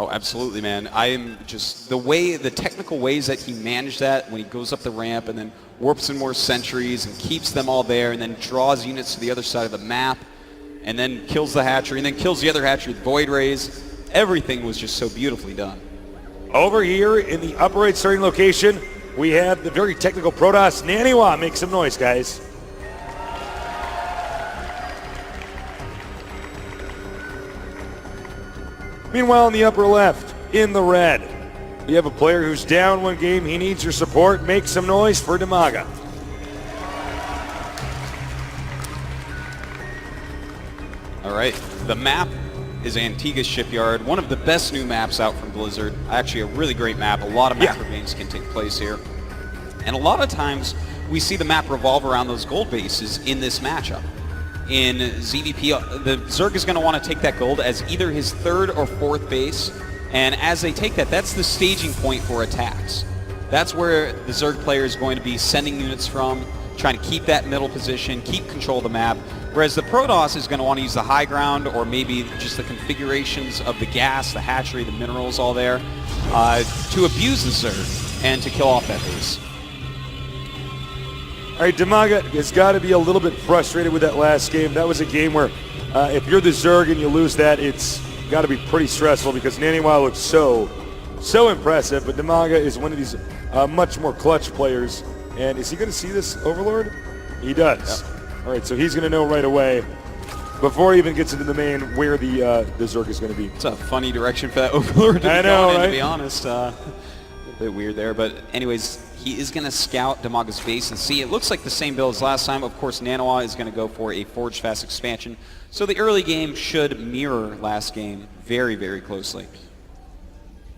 Oh, absolutely, man. I am just, the technical ways that he managed that when he goes up the ramp and then warps in more sentries and keeps them all there and then draws units to the other side of the map and then kills the hatchery and then kills the other hatchery with Void Rays. Everything was just so beautifully done. Over here in the upper right starting location, we have the very technical Protoss Naniwa. Make some noise, guys. Meanwhile, in the upper left, in the red, we have a player who's down one game. He needs your support. Make some noise for Dimaga. All right, the map is Antigua Shipyard, one of the best new maps out from Blizzard. Actually, a really great map. A lot of macro games can take place here. And a lot of times, we see the map revolve around those gold bases in this matchup. In ZVP, the Zerg is going to want to take that gold as either his third or fourth base, and as they take that, that's the staging point for attacks. That's where the Zerg player is going to be sending units from, trying to keep that middle position, keep control of the map, whereas the Protoss is going to want to use the high ground or maybe just the configurations of the gas, the hatchery, the minerals, all there, to abuse the Zerg and to kill off that base. All right, Dimaga has got to be a little bit frustrated with that last game. That was a game where if you're the Zerg and you lose that, it's got to be pretty stressful because Naniwa looks so impressive, but Dimaga is one of these much more clutch players. And is he going to see this Overlord? He does. Yep. All right, so he's going to know right away before he even gets into the main where the Zerg is going to be. It's a funny direction for that Overlord to be going in, to be honest. A bit weird there, but anyways, he is going to scout Dimaga's base and see. It looks like the same build as last time. Of course, Naniwa is going to go for a Forge Fast expansion. So the early game should mirror last game very, very closely.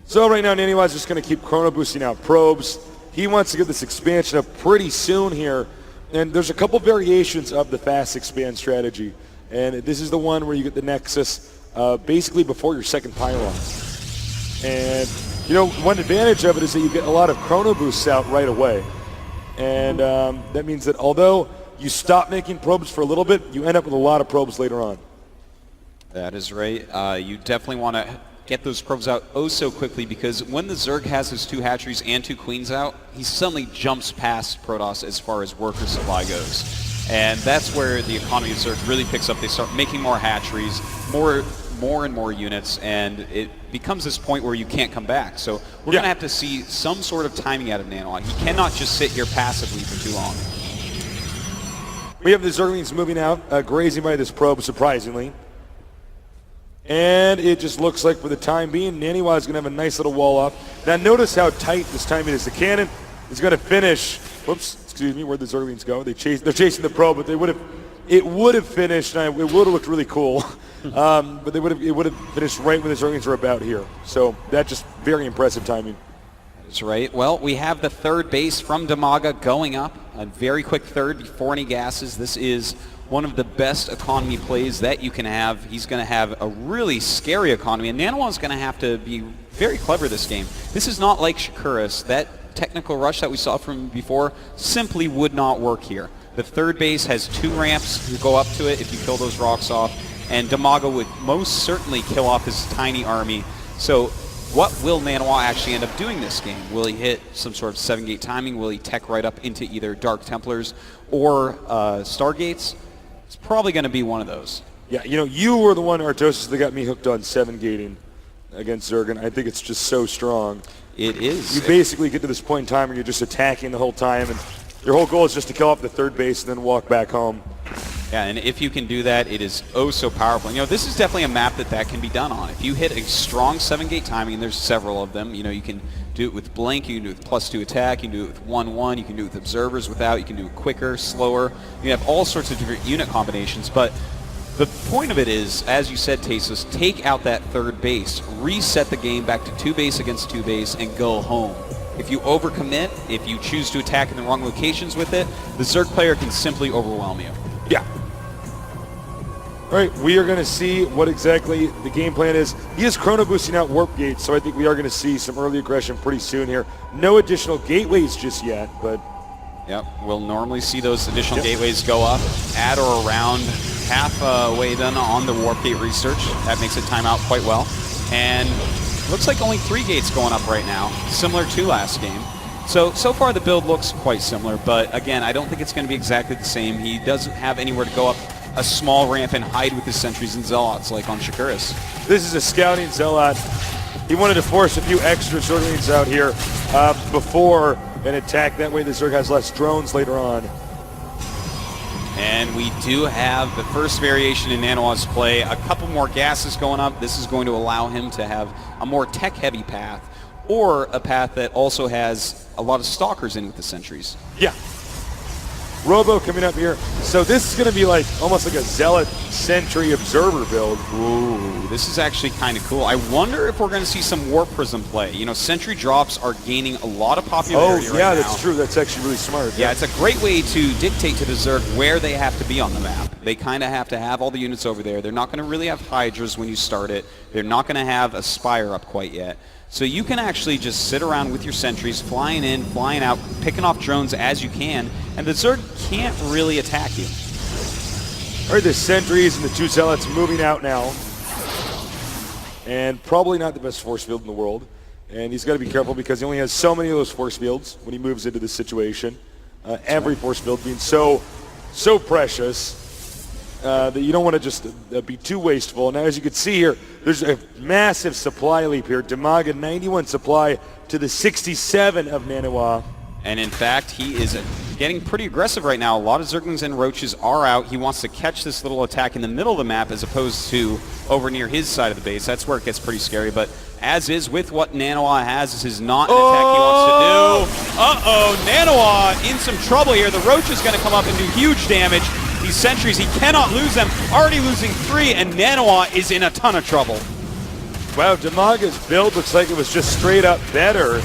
So right now, Naniwa is just going to keep chrono boosting out probes. He wants to get this expansion up pretty soon here. And there's a couple variations of the fast expand strategy. And this is the one where you get the Nexus basically before your second pylon. And you know, one advantage of it is that you get a lot of chrono boosts out right away. And that means that although you stop making probes for a little bit, you end up with a lot of probes later on. That is right. You definitely want to get those probes out oh so quickly because when the Zerg has his 2 hatcheries and 2 queens out, he suddenly jumps past Protoss as far as worker supply goes. And that's where the economy of Zerg really picks up. They start making more hatcheries, more and more units, and it becomes this point where you can't come back. So we're going to have to see some sort of timing out of Naniwa. He cannot just sit here passively for too long. We have the Zerglings moving out, grazing by this probe, surprisingly. And it just looks like for the time being, Naniwa is going to have a nice little wall up. Now notice how tight this timing is. The cannon is going to finish. Whoops, excuse me, where'd the Zerglings go? They're chasing the probe, but it would have finished, and it would have looked really cool. But it would have finished right when the Zerglings were about here. So that's just very impressive timing. That's right. Well, we have the third base from Dimaga going up. A very quick third before any gases. This is one of the best economy plays that you can have. He's going to have a really scary economy, and Naniwa is going to have to be very clever this game. This is not like Shakuras. That technical rush that we saw from before simply would not work here. The third base has 2 ramps to go up to it if you kill those rocks off, and Dimaga would most certainly kill off his tiny army. So what will Naniwa actually end up doing this game? Will he hit some sort of 7-gate timing? Will he tech right up into either Dark Templars or Stargates? It's probably going to be one of those. Yeah, you know, you were the one, Artosis, that got me hooked on 7-gating against Zerg, and I think it's just so strong. It is. You basically get to this point in time where you're just attacking the whole time, and your whole goal is just to kill off the third base and then walk back home. Yeah, and if you can do that, it is oh so powerful. You know, this is definitely a map that can be done on. If you hit a strong 7-gate timing, and there's several of them, you know, you can do it with Blink, you can do it with +2 attack, you can do it with 1-1, you can do it with Observers without, you can do it quicker, slower. You have all sorts of different unit combinations, but the point of it is, as you said, Tasos, take out that third base, reset the game back to 2 base against 2 base, and go home. If you overcommit, if you choose to attack in the wrong locations with it, the Zerg player can simply overwhelm you. Yeah. All right, we are going to see what exactly the game plan is. He is chrono boosting out warp gates, so I think we are going to see some early aggression pretty soon here. No additional gateways just yet, but... Yep, we'll normally see those additional gateways go up at or around halfway done on the warp gate research. That makes it time out quite well. And Looks like only 3 gates going up right now, similar to last game. So far the build looks quite similar, but again, I don't think it's going to be exactly the same. He doesn't have anywhere to go up a small ramp and hide with his sentries and zealots like on Shakuras. This is a scouting zealot. He wanted to force a few extra Zerglings out here before an attack. That way the Zerg has less drones later on. And we do have the first variation in Naniwa's play. A couple more gases going up. This is going to allow him to have a more tech-heavy path, or a path that also has a lot of stalkers in with the sentries. Yeah. Robo coming up here. So this is going to be like almost like a zealot sentry observer build. Ooh, this is actually kind of cool. I wonder if we're going to see some Warp Prism play. You know, sentry drops are gaining a lot of popularity right now. Oh, yeah, that's true. That's actually really smart. Yeah, it's a great way to dictate to the Zerg where they have to be on the map. They kind of have to have all the units over there. They're not going to really have Hydras when you start it. They're not going to have a Spire up quite yet. So you can actually just sit around with your sentries, flying in, flying out, picking off drones as you can, and the Zerg can't really attack you. All right, the sentries and the 2 zealots moving out now. And probably not the best force field in the world. And he's got to be careful because he only has so many of those force fields when he moves into this situation. Every force field being so precious that you don't want to just be too wasteful. Now, as you can see here, there's a massive supply leap here. Dimaga 91 supply to the 67 of Naniwa. And in fact, he is getting pretty aggressive right now. A lot of Zerglings and Roaches are out. He wants to catch this little attack in the middle of the map as opposed to over near his side of the base. That's where it gets pretty scary. But as is with what Naniwa has, this is not an attack he wants to do. Uh-oh, Naniwa in some trouble here. The Roach is going to come up and do huge damage. These sentries, he cannot lose them. Already losing 3, and Naniwa is in a ton of trouble. Wow, Dimaga's build looks like it was just straight up better.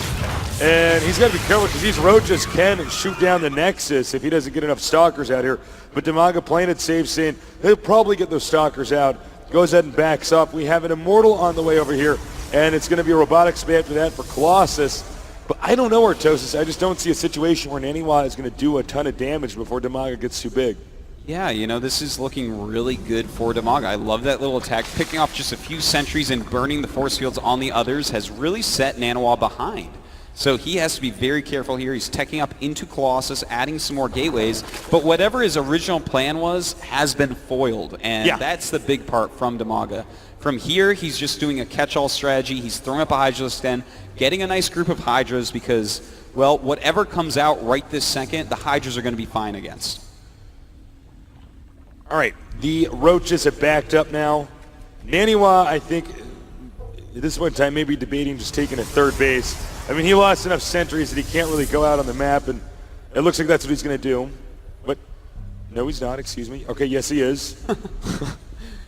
And he's got to be careful because these Roaches can shoot down the Nexus if he doesn't get enough Stalkers out here. But Dimaga playing it safe, saying he'll probably get those Stalkers out. Goes ahead and backs up. We have an Immortal on the way over here, and it's going to be a robotic spam after that for Colossus. But I don't know, Artosis. I just don't see a situation where Naniwa is going to do a ton of damage before Dimaga gets too big. Yeah, you know, this is looking really good for Dimaga. I love that little attack. Picking off just a few sentries and burning the force fields on the others has really set Naniwa behind. So he has to be very careful here. He's teching up into Colossus, adding some more gateways. But whatever his original plan was has been foiled. And that's the big part from Dimaga. From here, he's just doing a catch-all strategy. He's throwing up a Hydralisk Den, getting a nice group of Hydras because, well, whatever comes out right this second, the Hydras are going to be fine against. All right, the Roaches have backed up now. Naniwa, I think, at this one time, maybe debating just taking a third base. I mean, he lost enough sentries that he can't really go out on the map, and it looks like that's what he's going to do. But, no, he's not, excuse me. Okay, yes, he is.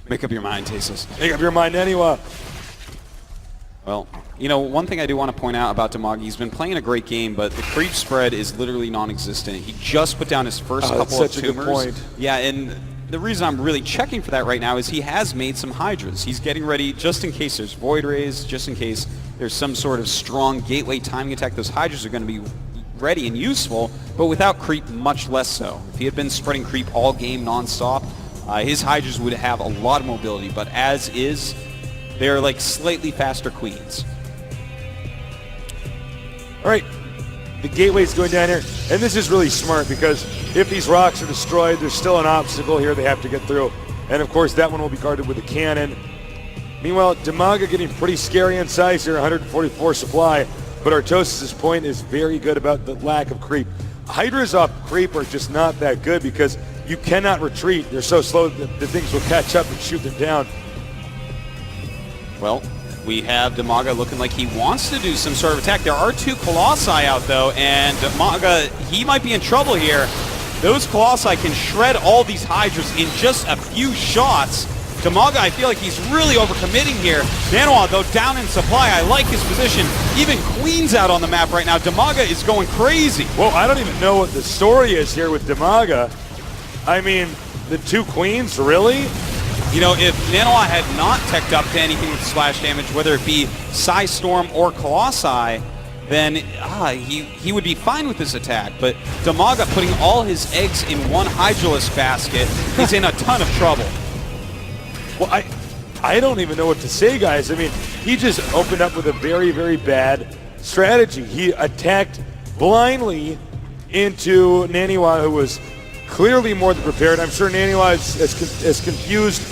Make up your mind, Tasos. Make up your mind, Naniwa. Well, you know, one thing I do want to point out about Dimaga, he's been playing a great game, but the creep spread is literally non-existent. He just put down his first couple of tumors. That's such a good point. Yeah, and the reason I'm really checking for that right now is he has made some Hydras. He's getting ready just in case there's Void Rays, just in case there's some sort of strong gateway timing attack. Those Hydras are going to be ready and useful, but without creep, much less so. If he had been spreading creep all game non-stop, his Hydras would have a lot of mobility, but as is, they're like slightly faster queens. All right, the gateway's going down here, and this is really smart because if these rocks are destroyed, there's still an obstacle here they have to get through. And of course, that one will be guarded with a cannon. Meanwhile, Dimaga getting pretty scary in size here, 144 supply, but Artosis' point is very good about the lack of creep. Hydras off creep are just not that good because you cannot retreat. They're so slow that the things will catch up and shoot them down. Well, we have Dimaga looking like he wants to do some sort of attack. There are 2 Colossi out, though, and Dimaga, he might be in trouble here. Those Colossi can shred all these Hydras in just a few shots. Dimaga, I feel like he's really overcommitting here. Naniwa, though, down in supply. I like his position. Even Queen's out on the map right now. Dimaga is going crazy. Well, I don't even know what the story is here with Dimaga. I mean, the 2 Queens, really? You know, if Naniwa had not teched up to anything with splash damage, whether it be Psy Storm or Colossi, then he would be fine with this attack. But Dimaga putting all his eggs in one Hydralisk basket is in a ton of trouble. Well, I don't even know what to say, guys. I mean, he just opened up with a very, very bad strategy. He attacked blindly into Naniwa, who was clearly more than prepared. I'm sure Naniwa is as confused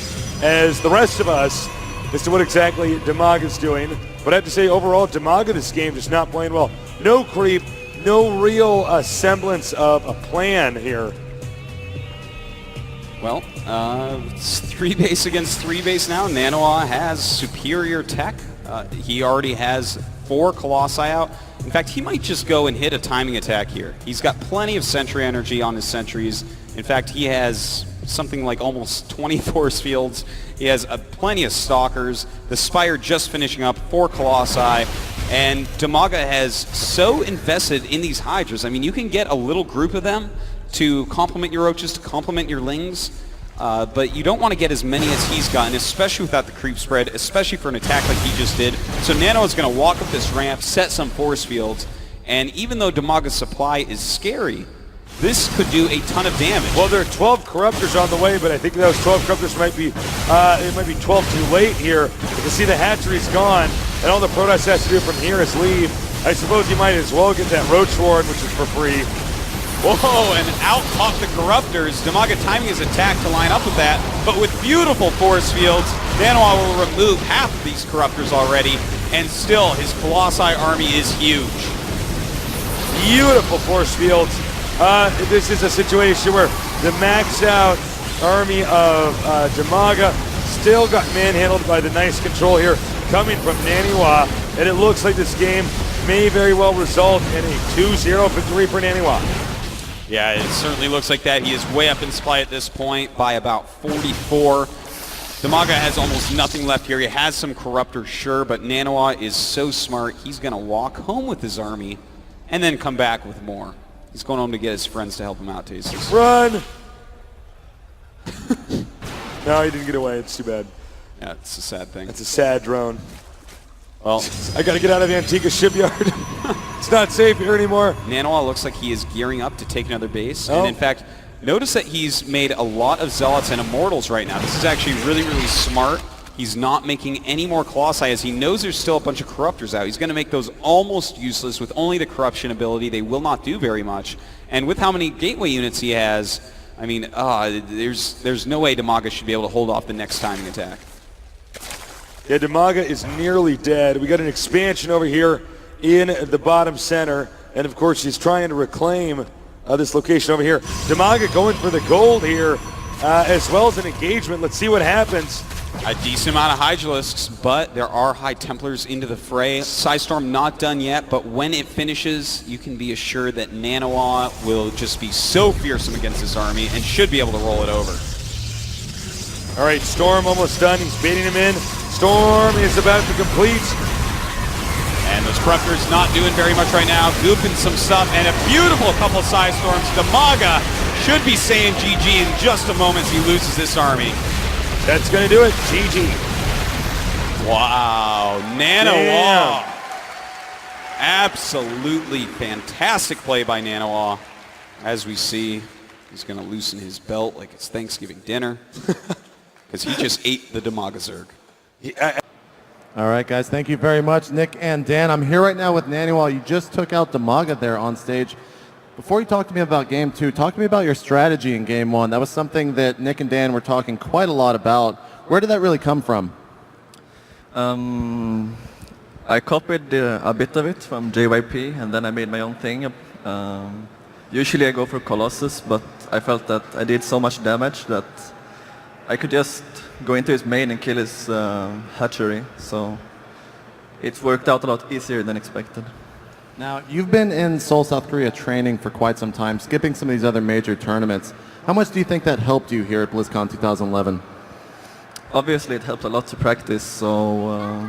as the rest of us as to what exactly Dimaga's doing. But I have to say, overall, Dimaga this game just not playing well. No creep, no real semblance of a plan here. Well, it's 3 base against 3 base now. Naniwa has superior tech. He already has 4 Colossi out. In fact, he might just go and hit a timing attack here. He's got plenty of sentry energy on his sentries. In fact, he has something like almost 20 force fields. He has plenty of stalkers. The Spire just finishing up, 4 Colossi. And Dimaga has so invested in these Hydras. I mean, you can get a little group of them to complement your Roaches, to complement your Lings. But you don't want to get as many as he's gotten, especially without the creep spread, especially for an attack like he just did. So Nano is going to walk up this ramp, set some force fields, and even though Dimaga's supply is scary, this could do a ton of damage. Well, there are 12 Corruptors on the way, but I think those 12 Corruptors might be, it might be 12 too late here. You can see the hatchery's gone, and all the Protoss has to do from here is leave. I suppose you might as well get that Roach Ward, which is for free. Whoa, and out pop the Corruptors. Dimaga timing his attack to line up with that, but with beautiful force fields, Naniwa will remove half of these Corruptors already, and still his Colossi army is huge. Beautiful force fields. This is a situation where the maxed out army of Dimaga still got manhandled by the nice control here coming from Naniwa, and it looks like this game may very well result in a 2-0 victory for Naniwa. Yeah, it certainly looks like that. He is way up in supply at this point by about 44. Dimaga has almost nothing left here. He has some Corruptors, sure, but Naniwa is so smart. He's going to walk home with his army and then come back with more. He's going home to get his friends to help him out, Tastes. Run! No, he didn't get away. It's too bad. Yeah, it's a sad thing. It's a sad drone. Well, I got to get out of Antigua Shipyard. It's not safe here anymore. Naniwa looks like he is gearing up to take another base. And in fact, notice that he's made a lot of Zealots and Immortals right now. This is actually really, really smart. He's not making any more Colossi as he knows there's still a bunch of Corruptors out. He's going to make those almost useless with only the Corruption ability. They will not do very much. And with how many Gateway units he has, I mean, there's no way Dimaga should be able to hold off the next timing attack. Yeah, Dimaga is nearly dead. We got an expansion over here in the bottom center. And of course, he's trying to reclaim this location over here. Dimaga going for the gold here, as well as an engagement. Let's see what happens. A decent amount of Hydralisks, but there are High Templars into the fray. Psystorm not done yet, but when it finishes, you can be assured that Naniwa will just be so fearsome against this army and should be able to roll it over. All right, Storm almost done. He's baiting him in. Storm is about to complete. And those Corruptors not doing very much right now. Gooping some stuff, and a beautiful couple of Psystorms. Dimaga should be saying GG in just a moment as he loses this army. That's going to do it. GG. Wow. Naniwa. Absolutely fantastic play by Naniwa. As we see, he's going to loosen his belt like it's Thanksgiving dinner. Because he just ate the Dimaga Zerg. All right, guys. Thank you very much, Nick and Dan. I'm here right now with Naniwa. You just took out Dimaga there on stage. Before you talk to me about Game 2, talk to me about your strategy in Game 1. That was something that Nick and Dan were talking quite a lot about. Where did that really come from? I copied a bit of it from JYP, and then I made my own thing. Usually I go for Colossus, but I felt that I did so much damage that I could just go into his main and kill his hatchery. So it worked out a lot easier than expected. Now, you've been in Seoul, South Korea training for quite some time, skipping some of these other major tournaments. How much do you think that helped you here at BlizzCon 2011? Obviously, it helped a lot to practice, so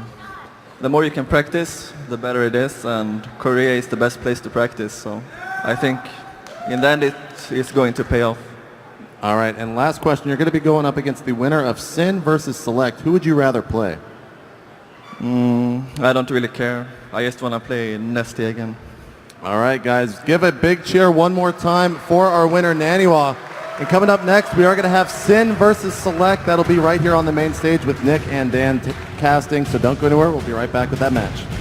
the more you can practice, the better it is, and Korea is the best place to practice, so I think in the end it is going to pay off. All right, and last question, you're going to be going up against the winner of Sin versus Select. Who would you rather play? I don't really care. I just want to play Nesty again. All right, guys, give a big cheer one more time for our winner, Naniwa. And coming up next, we are going to have Sin versus Select. That'll be right here on the main stage with Nick and Dan casting. So don't go anywhere. We'll be right back with that match.